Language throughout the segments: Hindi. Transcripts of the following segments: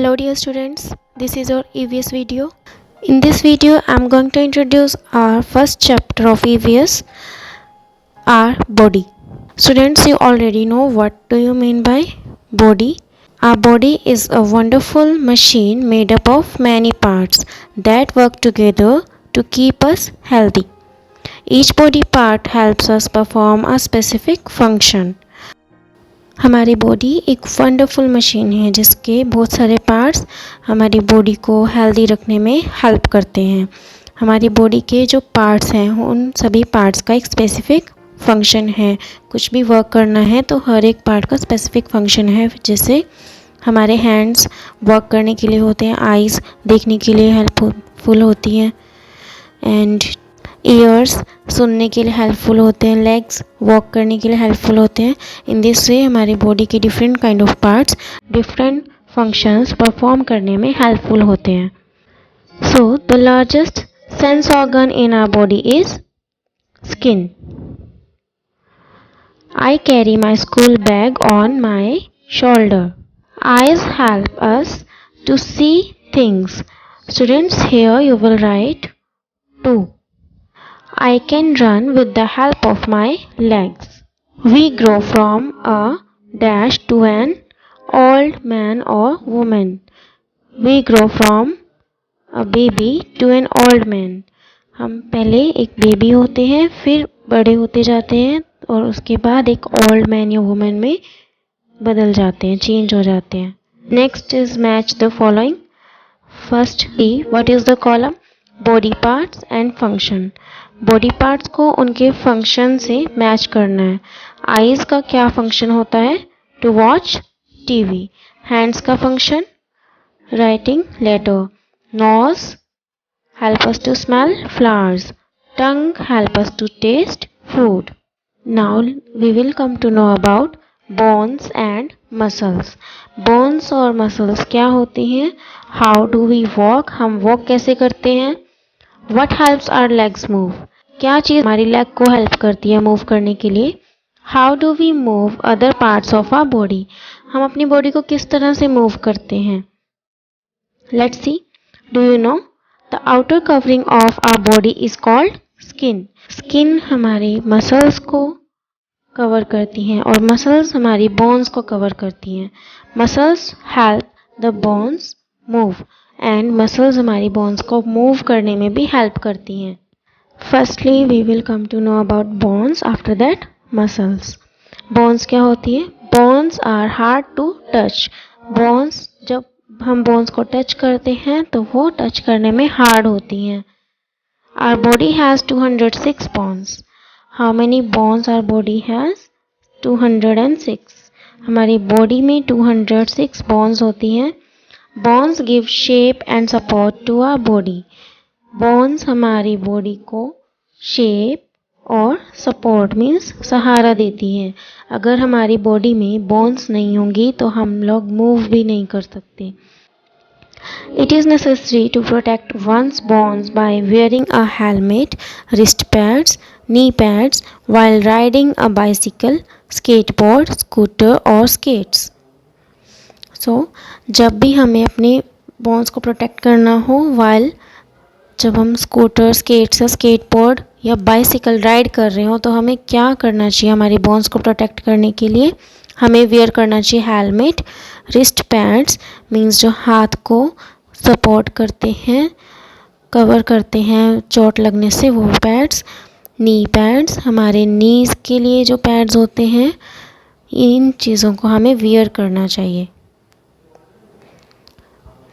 Hello dear students, this is our EVS video. In this video I am going to introduce our first chapter of EVS, our body. Students, you already know what do you mean by body. Our body is a wonderful machine made up of many parts that work together to keep us healthy. Each body part helps us perform a specific function. हमारी बॉडी एक वंडरफुल मशीन है जिसके बहुत सारे पार्ट्स हमारी बॉडी को हेल्दी रखने में हेल्प करते हैं। हमारी बॉडी के जो पार्ट्स हैं उन सभी पार्ट्स का एक स्पेसिफिक फंक्शन है। कुछ भी वर्क करना है तो हर एक पार्ट का स्पेसिफिक फंक्शन है। जैसे हमारे हैंड्स वर्क करने के लिए होते हैं, आइज़ देखने के लिए हेल्पफुल होती हैं, एंड ईयर्स सुनने के लिए हेल्पफुल होते हैं, लेग्स वॉक करने के लिए हेल्पफुल होते हैं। इन दिस वे हमारी बॉडी के different kind of parts different functions perform करने में हेल्पफुल होते हैं। So the largest sense organ in our body is skin. I carry my school bag on my shoulder. Eyes help us to see things. Students, here you will write 2. I can run with the help of my legs. We grow from a dash to an old man or woman. We grow from a baby to an old man. हम पहले एक बेबी होते हैं, फिर बड़े होते जाते हैं और उसके बाद एक ओल्ड मैन या वुमेन में बदल जाते हैं, चेंज हो जाते हैं। Next is match the following. First B, what is the column? Body parts and function. Body parts को उनके फंक्शन से मैच करना है। आईज का क्या फंक्शन होता है? To watch TV. हैंड्स का function? Writing letter. Nose help us to smell flowers. Tongue help us to taste food. Now we will come to know about bones and muscles. Bones और मसल्स क्या होती हैं? How do we walk? हम वॉक कैसे करते हैं? What helps our legs move? क्या चीज़ हमारी लेग को हेल्प करती है मूव करने के लिए? How do we move other parts of our body? हम अपनी बॉडी को किस तरह से मूव करते हैं? Let's see. Do you know? The outer covering of our body is called skin. Skin हमारी मसल्स को कवर करती हैं और मसल्स हमारी बोन्स को कवर करती हैं। Muscles help the bones move and muscles हमारी बोन्स को मूव करने में भी हेल्प करती हैं। Firstly we will come to know about bones, after that muscles. Bones क्या होती है? Bones are hard to touch. Bones, जब हम बोन्स को टच करते हैं तो वो टच करने में हार्ड होती हैं। Our body has 206 bones. How many bones our body has? 206। हमारी बॉडी में 206 बोन्स होती हैं। Bones give shape and support to our body. बोन्स हमारी बॉडी को शेप और सपोर्ट मीन्स सहारा देती हैं। अगर हमारी बॉडी में बोन्स नहीं होंगी तो हम लोग मूव भी नहीं कर सकते। It is necessary to protect one's bones by wearing a helmet, wrist pads, knee pads while riding a bicycle, skateboard, scooter or skates. जब भी हमें अपने बोन्स को प्रोटेक्ट करना हो, जब हम स्कूटर, स्केट्स या स्केटबोर्ड या बाइसिकल राइड कर रहे हो तो हमें क्या करना चाहिए? हमारी बोन्स को प्रोटेक्ट करने के लिए हमें वेयर करना चाहिए हेलमेट, रिस्ट पैड्स मीन्स जो हाथ को सपोर्ट करते हैं, कवर करते हैं चोट लगने से, वो पैड्स। नी पैड्स हमारे नीज़ के लिए जो पैड्स होते हैं, इन चीज़ों को हमें वेयर करना चाहिए।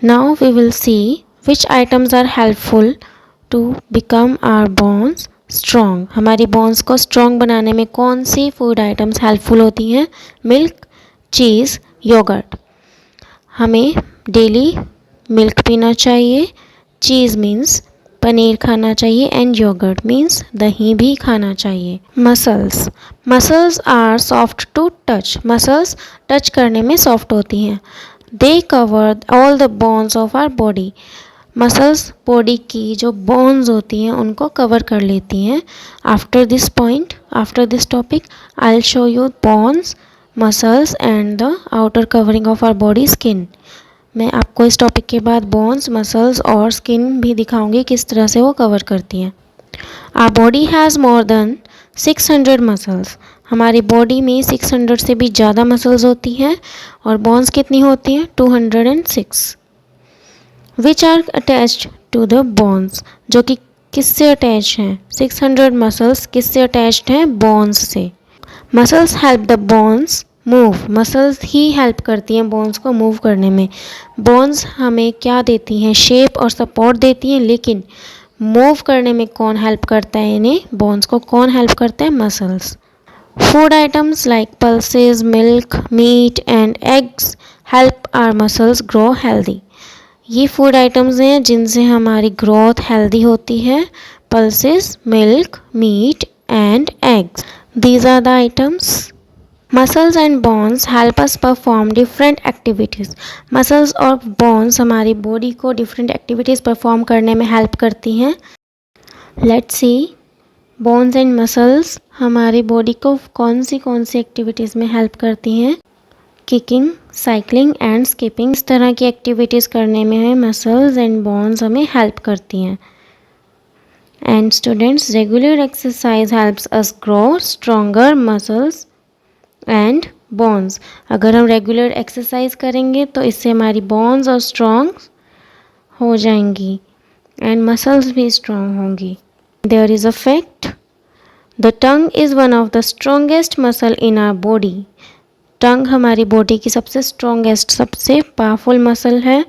Now we will see which items are helpful to become our bones strong. हमारी बोन्स को स्ट्रॉन्ग बनाने में कौन सी फूड आइटम्स हेल्पफुल होती हैं? मिल्क, चीज़, योगर्ट। हमें डेली मिल्क पीना चाहिए। चीज़ मीन्स पनीर खाना चाहिए एंड योगर्ट मीन्स दही भी खाना चाहिए। Muscles, muscles are soft to touch. Muscles touch करने में सॉफ्ट होती हैं। They cover all the bones of our body. Muscles body की जो बोन्स होती हैं उनको कवर कर लेती हैं। After this point, after this topic, I will show you bones, muscles and the outer covering of our body, skin. मैं आपको इस टॉपिक के बाद बोन्स, मसल्स और स्किन भी दिखाऊंगी किस तरह से वो कवर करती हैं। Our body has more than 600 muscles. हमारी बॉडी में 600 से भी ज़्यादा मसल्स होती हैं और बोन्स कितनी होती हैं 206, which are attached to the bones, जो कि किससे अटैच हैं, 600 मसल्स किससे अटैच्ड हैं, बोन्स से। Muscles help the bones move, muscles he help करती हैं बोन्स को मूव करने में। बोन्स हमें क्या देती हैं, शेप और सपोर्ट देती हैं, लेकिन मूव करने में कौन हेल्प करता है, इन्हें बोन्स को कौन हेल्प करता है, muscles. Food items like pulses, milk, meat and eggs help our muscles grow healthy. ये फूड आइटम्स हैं जिनसे हमारी ग्रोथ हेल्दी होती है, pulses, milk, meat and eggs, these are the items. Muscles and bones help us perform different activities. Muscles और बोन्स हमारी बॉडी को डिफरेंट एक्टिविटीज़ परफॉर्म करने में हेल्प करती हैं। Let's see, bones and muscles हमारी बॉडी को कौन सी एक्टिविटीज़ में हेल्प करती हैं। किकिंग, साइकिलिंग एंड स्किपिंग, इस तरह की एक्टिविटीज़ करने में मसल्स एंड बोन्स हमें हेल्प करती हैं। And students, regular exercise helps us grow stronger muscles and bones. अगर हम रेगुलर एक्सरसाइज करेंगे तो इससे हमारी बोन्स और स्ट्रॉन्ग हो जाएंगी एंड मसल्स भी स्ट्रॉन्ग होंगी। There is a fact, the tongue is one of the strongest muscle in our body. Tongue हमारी बॉडी की सबसे स्ट्रॉन्गेस्ट, सबसे पावरफुल मसल है।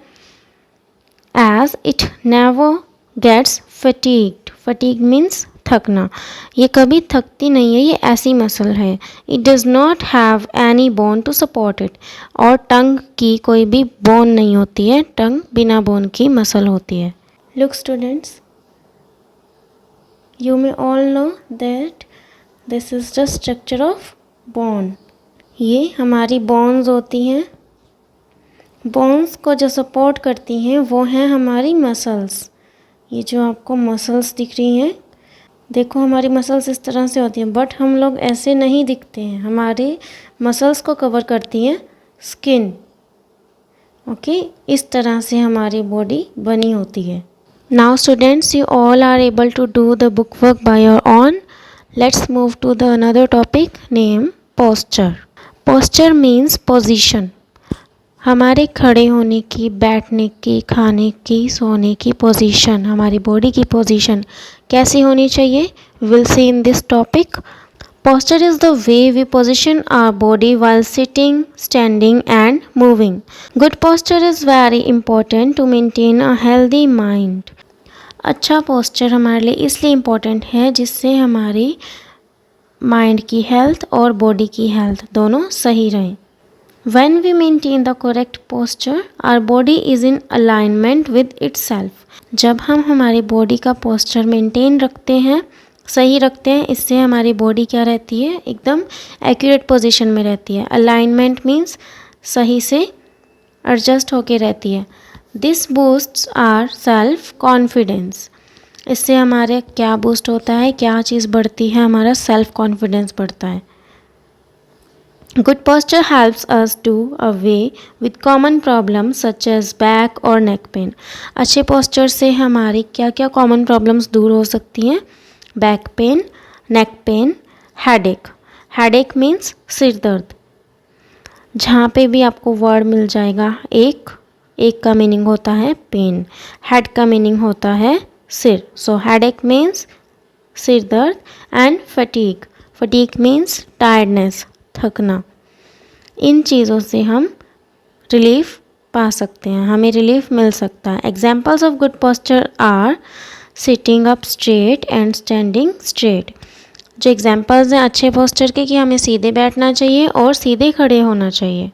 As it never gets fatigued, fatigue means थकना, ये कभी थकती नहीं है, ये ऐसी मसल है। It does not have any bone to support it, और टंग की कोई भी बोन नहीं होती है, टंग बिना बोन की मसल होती है। Look students, you may all know that this is the structure of bone. ये हमारी बोन्स होती हैं, बोन्स को जो सपोर्ट करती हैं वो हैं हमारी मसल्स। ये जो आपको मसल्स दिख रही हैं, देखो हमारी मसल्स इस तरह से होती हैं, बट हम लोग ऐसे नहीं दिखते हैं। हमारे मसल्स को कवर करती हैं स्किन। ओके, इस तरह से हमारी बॉडी बनी होती है। Now students, you all are able to do the book work by your own. Let's move to the another topic name posture. Posture means position, हमारे खड़े होने की, बैठने की, खाने की, सोने की पोजीशन, हमारी बॉडी की पोजीशन कैसी होनी चाहिए, will see in this topic. Posture is the way we position our body while sitting, standing and moving. Good posture is very important to maintain a healthy mind. अच्छा पोस्चर हमारे लिए इसलिए इम्पोर्टेंट है जिससे हमारी माइंड की हेल्थ और बॉडी की हेल्थ दोनों सही रहें। When we maintain the correct posture, our body is in alignment with itself. जब हम हमारी बॉडी का पोस्चर मेंटेन रखते हैं, सही रखते हैं, इससे हमारी बॉडी क्या रहती है, एकदम एक्यूरेट पोजीशन में रहती है। अलाइनमेंट मीन्स सही से एडजस्ट होके रहती है। This boosts our self confidence, इससे हमारे क्या बूस्ट होता है, क्या चीज़ बढ़ती है, हमारा सेल्फ कॉन्फिडेंस बढ़ता है। Good posture helps us do away with common problems such as back or neck pain. अच्छे posture से हमारी क्या क्या common problems दूर हो सकती हैं, back pain, neck pain, headache. Headache means सिर दर्द। जहाँ पे भी आपको वर्ड मिल जाएगा, एक का मीनिंग होता है पेन, हेड का मीनिंग होता है सिर। सो हेडेक मीन्स सिर दर्द and fatigue, fatigue means tiredness, थकना। इन चीज़ों से हम रिलीफ पा सकते हैं, हमें रिलीफ मिल सकता है। Examples of good posture are sitting up straight and standing straight. जो एग्जाम्पल्स हैं अच्छे पोस्चर के, कि हमें सीधे बैठना चाहिए और सीधे खड़े होना चाहिए,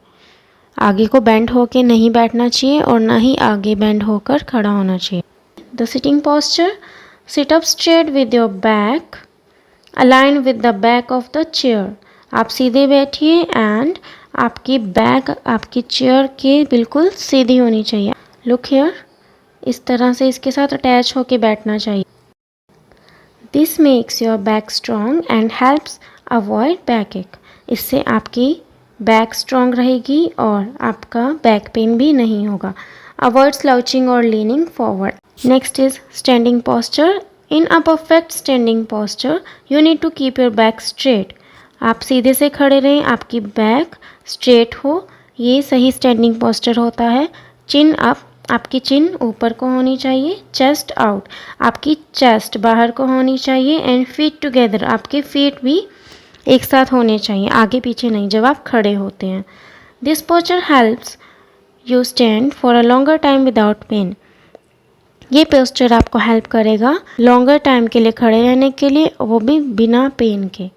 आगे को बेंड होके नहीं बैठना चाहिए और ना ही आगे बेंड होकर खड़ा होना चाहिए। The sitting posture, sit up straight with your back align with the back of the chair. आप सीधे बैठिए एंड आपकी बैक आपकी चेयर के बिल्कुल सीधी होनी चाहिए। लुक हियर, इस तरह से इसके साथ अटैच होके बैठना चाहिए। This makes your back strong and helps avoid back एक। इससे आपकी बैक स्ट्रॉन्ग रहेगी और आपका बैक पेन भी नहीं होगा। अवॉइड स्लाउचिंग और leaning forward. Next is standing posture. In a perfect standing posture you need to keep your back straight. आप सीधे से खड़े रहें, आपकी बैक स्ट्रेट हो, ये सही स्टैंडिंग पोस्चर होता है। चिन अप, आपकी चिन ऊपर को होनी चाहिए। चेस्ट आउट, आपकी चेस्ट बाहर को होनी चाहिए। एंड फीट टुगेदर, आपके फीट भी एक साथ होने चाहिए, आगे पीछे नहीं, जब आप खड़े होते हैं। This posture helps you stand for a longer time without pain. ये पोस्चर आपको हेल्प करेगा लॉन्गर टाइम के लिए खड़े रहने के लिए, वो भी बिना पेन के।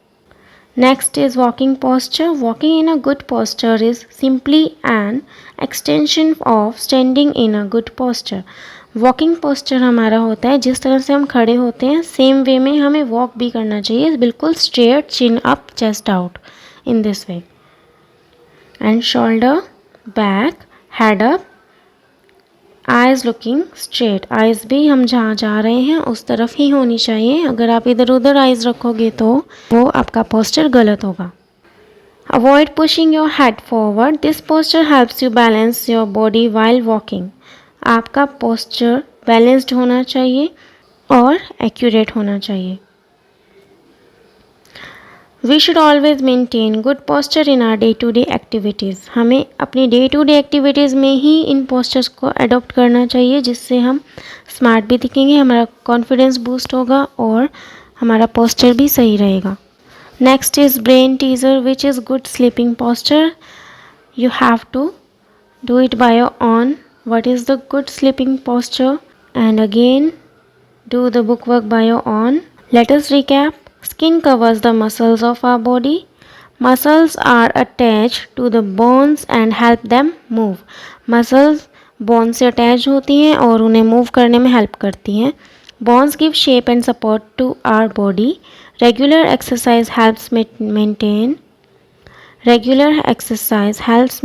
Next is walking posture. Walking in a good posture is simply an extension of standing in a good posture. Walking posture हमारा होता है जिस तरह से हम खड़े होते हैं सेम वे में हमें वॉक भी करना चाहिए, बिल्कुल straight, chin up, chest out, in this way. And shoulder back, head up, eyes looking straight. Eyes भी हम जहाँ जा रहे हैं उस तरफ ही होनी चाहिए। अगर आप इधर उधर आइज़ रखोगे तो वो आपका पोस्चर गलत होगा। Avoid pushing your head forward. This posture helps you balance your body while walking. आपका पोस्चर बैलेंस्ड होना चाहिए और एक्यूरेट होना चाहिए। We should always maintain good posture in our day to day activities. हमें अपनी डे टू डे एक्टिविटीज़ में ही इन पोस्चर्स को अडॉप्ट करना चाहिए, जिससे हम स्मार्ट भी दिखेंगे, हमारा कॉन्फिडेंस बूस्ट होगा और हमारा पोस्चर भी सही रहेगा। Next is brain teaser which is good sleeping posture. You have to do it by your own. What is the good sleeping posture? And again do the bookwork by your own. Let us recap. Skin covers the muscles of our body. Muscles are attached to the bones and help them move. Muscles bones से attached होती हैं और उन्हें move करने में help करती हैं. Bones give shape and support to our body. Regular exercise helps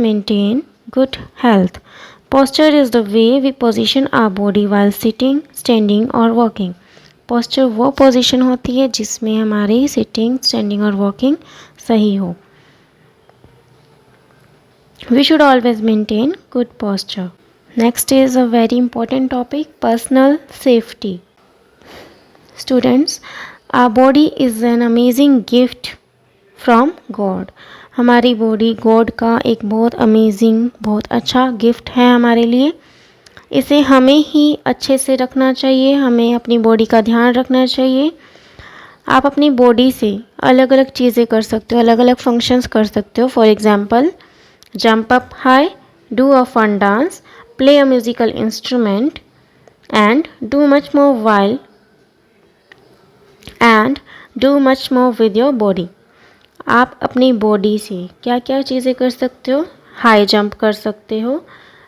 maintain good health. Posture is the way we position our body while sitting, standing or walking. Posture वो पोजीशन होती है जिसमें हमारी सिटिंग, स्टैंडिंग और वॉकिंग सही हो। We should always maintain good posture. Next is a very important topic, personal safety. Students, our body is an amazing gift from God. हमारी बॉडी गॉड का एक बहुत अमेजिंग, बहुत अच्छा गिफ्ट है हमारे लिए। इसे हमें ही अच्छे से रखना चाहिए, हमें अपनी बॉडी का ध्यान रखना चाहिए। आप अपनी बॉडी से अलग अलग चीज़ें कर सकते हो, अलग अलग फंक्शंस कर सकते हो। For example, jump up high, do a fun dance, play a musical instrument and do much more with your body. आप अपनी बॉडी से क्या क्या चीज़ें कर सकते हो? हाई जंप कर सकते हो,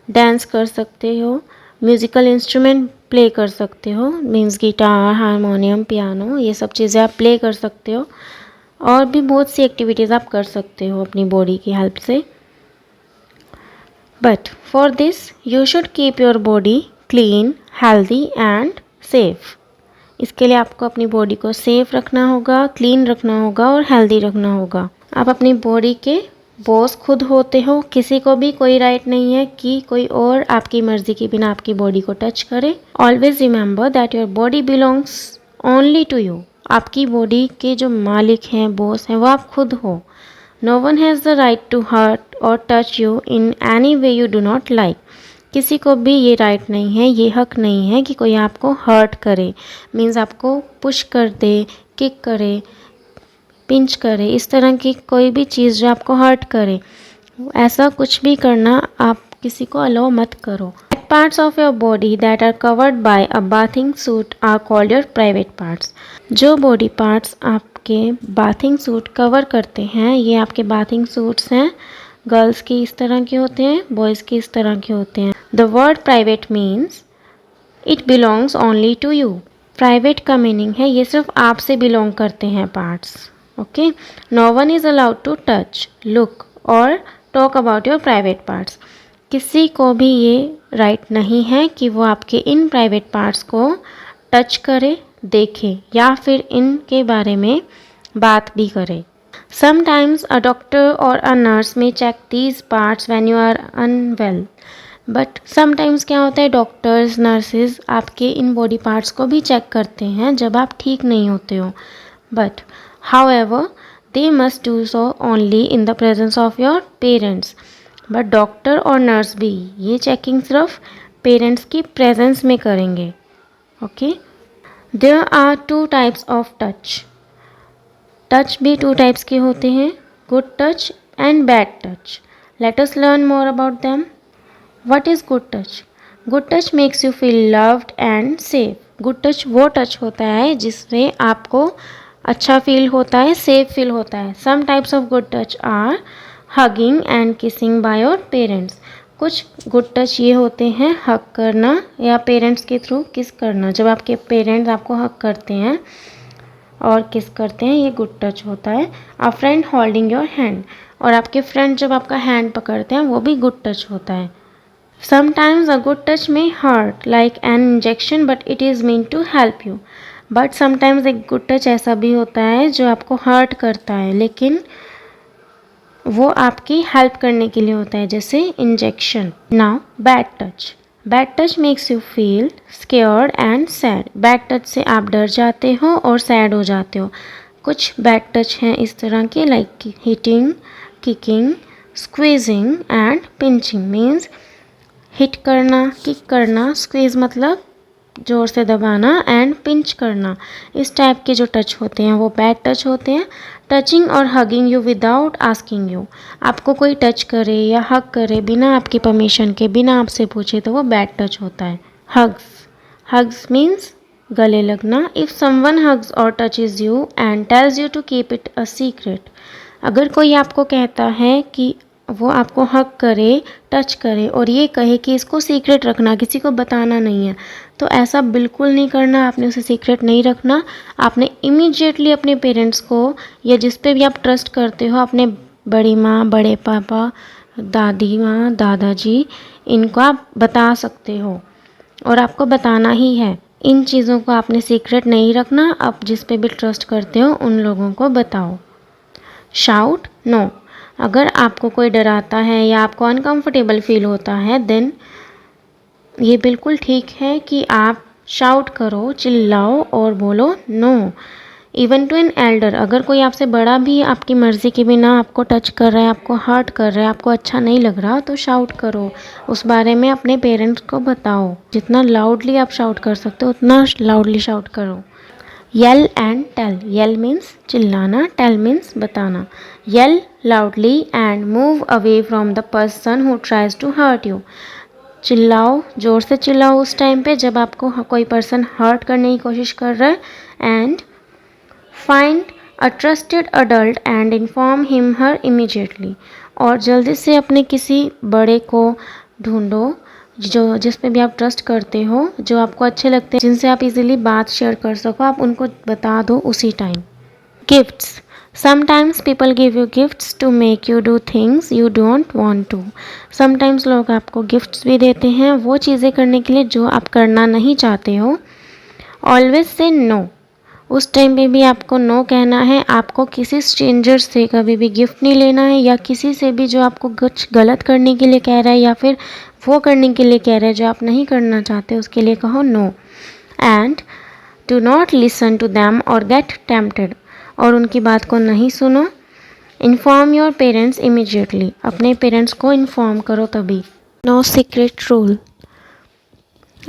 डांस कर सकते हो, म्यूज़िकल इंस्ट्रूमेंट प्ले कर सकते हो, मीन्स गिटार, हारमोनियम, पियानो, ये सब चीज़ें आप प्ले कर सकते हो। और भी बहुत सी एक्टिविटीज़ आप कर सकते हो अपनी बॉडी की हेल्प से। But for this you should keep your body clean, healthy and safe. इसके लिए आपको अपनी बॉडी को सेफ रखना होगा, क्लीन रखना होगा और हेल्दी रखना होगा। आप अपनी बॉडी के बॉस खुद होते हो, किसी को भी कोई राइट नहीं है कि कोई और आपकी मर्जी के बिना आपकी बॉडी को टच करे। Always remember that your body belongs only to you. आपकी बॉडी के जो मालिक हैं, बॉस हैं, वो आप खुद हो। No one has the right to hurt और touch you in any way you do not like. किसी को भी ये राइट नहीं है, ये हक नहीं है कि कोई आपको हर्ट करे, मीन्स आपको पुश कर दे, किक करे, पिंच करे, इस तरह की कोई भी चीज़ जो आपको हर्ट करे, ऐसा कुछ भी करना आप किसी को अलाउ मत करो। Parts of your body that are covered by a bathing suit are called your private parts. जो बॉडी पार्ट्स आपके बाथिंग सूट कवर करते हैं, ये आपके बाथिंग सूट्स हैं। गर्ल्स की इस तरह के होते हैं, बॉयज़ की इस तरह के होते हैं। The word private means it belongs only to you. Private का मीनिंग है ये सिर्फ आपसे बिलोंग करते हैं parts. Okay, no one is allowed to touch, look और talk about your private parts. किसी को भी ये राइट नहीं है कि वो आपके इन प्राइवेट पार्ट्स को टच करे, देखे या फिर इनके बारे में बात भी करे। Sometimes a doctor or a nurse may check these parts when you are unwell. But sometimes क्या होता है, डॉक्टर्स नर्सेज आपके इन बॉडी पार्ट्स को भी चेक करते हैं जब आप ठीक नहीं होते हो. But however they must do so only in the presence of your parents. But doctor और नर्स भी ये चेकिंग सिर्फ पेरेंट्स की प्रेजेंस में करेंगे. Okay. There are 2 types of touch. Touch भी 2 टाइप्स के होते हैं, good touch and bad touch. Let us learn more about them. What is good touch? Good touch makes you feel loved and safe. Good touch वो टच होता है जिसमें आपको अच्छा फील होता है, सेफ फील होता है. Some types of good touch are hugging and kissing by your parents. कुछ गुड टच ये होते हैं हग करना या पेरेंट्स के थ्रू किस करना. जब आपके पेरेंट्स आपको हग करते हैं और किस करते हैं, ये गुड टच होता है. अ फ्रेंड होल्डिंग योर हैंड, और आपके फ्रेंड जब आपका हैंड पकड़ते हैं वो भी गुड टच होता है. Sometimes a good touch may hurt like an injection but it is meant to help you. But sometimes एक good touch ऐसा भी होता है जो आपको hurt करता है लेकिन वो आपकी help करने के लिए होता है, जैसे injection. Now bad touch. Bad touch makes you feel scared and sad. Bad touch से आप डर जाते हो और sad हो जाते हो. कुछ bad touch हैं इस तरह के like hitting, kicking, squeezing and pinching. Means hit करना, किक करना, स्क्वीज़ मतलब ज़ोर से दबाना एंड पिंच करना. इस टाइप के जो टच होते हैं वो बैड टच होते हैं. टचिंग और hugging you without asking you. आपको कोई टच करे या हग करे बिना आपकी परमिशन के, बिना आपसे पूछे, तो वो बैड टच होता है. हग्स मीन्स गले लगना. If someone hugs or touches you and tells you to keep it a secret. अगर कोई आपको कहता है कि वो आपको हग करे, टच करे और ये कहे कि इसको सीक्रेट रखना, किसी को बताना नहीं है, तो ऐसा बिल्कुल नहीं करना. आपने उसे सीक्रेट नहीं रखना. आपने इमीडिएटली अपने पेरेंट्स को या जिस पे भी आप ट्रस्ट करते हो, अपने बड़ी माँ, बड़े पापा, दादी माँ, दादाजी, इनको आप बता सकते हो और आपको बताना ही है. इन चीज़ों को आपने सीक्रेट नहीं रखना. आप जिस पे भी ट्रस्ट करते हो उन लोगों को बताओ. Shout no. अगर आपको कोई डराता है या आपको अनकंफर्टेबल फील होता है, देन ये बिल्कुल ठीक है कि आप शाउट करो, चिल्लाओ और बोलो no. Even to an elder. अगर कोई आपसे बड़ा भी आपकी मर्ज़ी के बिना आपको टच कर रहा है, आपको हर्ट कर रहा है, आपको अच्छा नहीं लग रहा, तो शाउट करो. उस बारे में अपने पेरेंट्स को बताओ. जितना लाउडली आप शाउट कर सकते हो उतना लाउडली शाउट करो. Yell and tell. Yell means चिल्लाना, tell means बताना. Yell loudly and move away from the person who tries to hurt you. चिल्लाओ, ज़ोर से चिल्लाओ उस टाइम पे जब आपको कोई पर्सन हर्ट करने की कोशिश कर रहा है. And find a trusted adult and inform him her immediately. और जल्दी से अपने किसी बड़े को ढूंढो जो जिस पे भी आप ट्रस्ट करते हो, जो आपको अच्छे लगते हैं, जिनसे आप इजीली बात शेयर कर सको, आप उनको बता दो उसी time. Gifts. Sometimes people give you gifts to make you do things you don't want to. Sometimes लोग आपको गिफ्ट्स भी देते हैं वो चीज़ें करने के लिए जो आप करना नहीं चाहते हो. Always say no. उस टाइम पे भी आपको नो कहना है. आपको किसी स्ट्रेंजर से कभी भी गिफ्ट नहीं लेना है, या किसी से भी जो आपको कुछ गलत करने के लिए कह रहा है या फिर वो करने के लिए कह रहा है जो आप नहीं करना चाहते, उसके लिए कहो no. And do not listen to them or get tempted. और उनकी बात को नहीं सुनो. Inform your parents immediately. अपने पेरेंट्स को इन्फॉर्म करो तभी. No secret rule.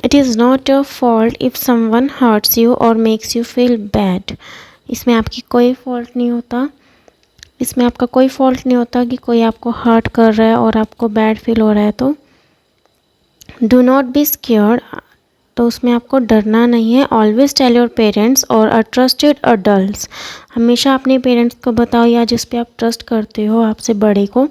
It is not your fault if someone hurts you or makes you feel bad. इसमें आपकी कोई फॉल्ट नहीं होता. इसमें आपका कोई फॉल्ट नहीं होता कि कोई आपको हर्ट कर रहा है और आपको बैड फील हो रहा है. तो डू नॉट बी स्केयर्ड. तो उसमें आपको डरना नहीं है. ऑलवेज टेल योर पेरेंट्स और अ ट्रस्टेड अडल्ट्स. हमेशा अपने पेरेंट्स को बताओ या जिस पे आप ट्रस्ट करते हो, आपसे बड़े को,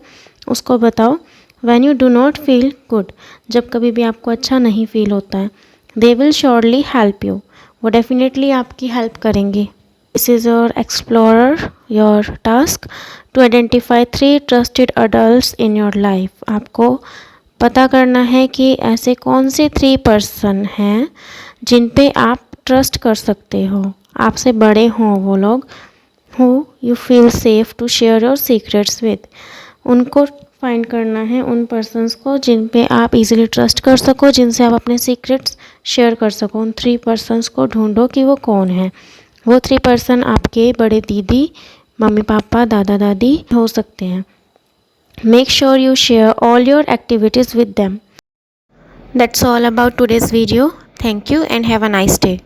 उसको बताओ. When you do not feel good. जब कभी भी आपको अच्छा नहीं फील होता है. They will surely help you. वो डेफिनेटली आपकी हेल्प करेंगे. This is your explorer, your task to identify 3 trusted adults in your life. आपको पता करना है कि ऐसे कौन से 3 पर्सन हैं जिन पे आप ट्रस्ट कर सकते हो. आपसे बड़े हों वो लोग, who you feel safe to share your secrets with. उनको फाइंड करना है, उन पर्सन्स को जिन पे आप इजीली ट्रस्ट कर सको, जिनसे आप अपने सीक्रेट्स शेयर कर सको। उन 3 पर्सन्स को ढूंढो कि वो कौन है। वो 3 पर्सन आपके बड़े दीदी, मम्मी पापा, दादा दादी हो सकते हैं। Make sure you share all your activities with them. That's all about today's video. Thank you and have a nice day.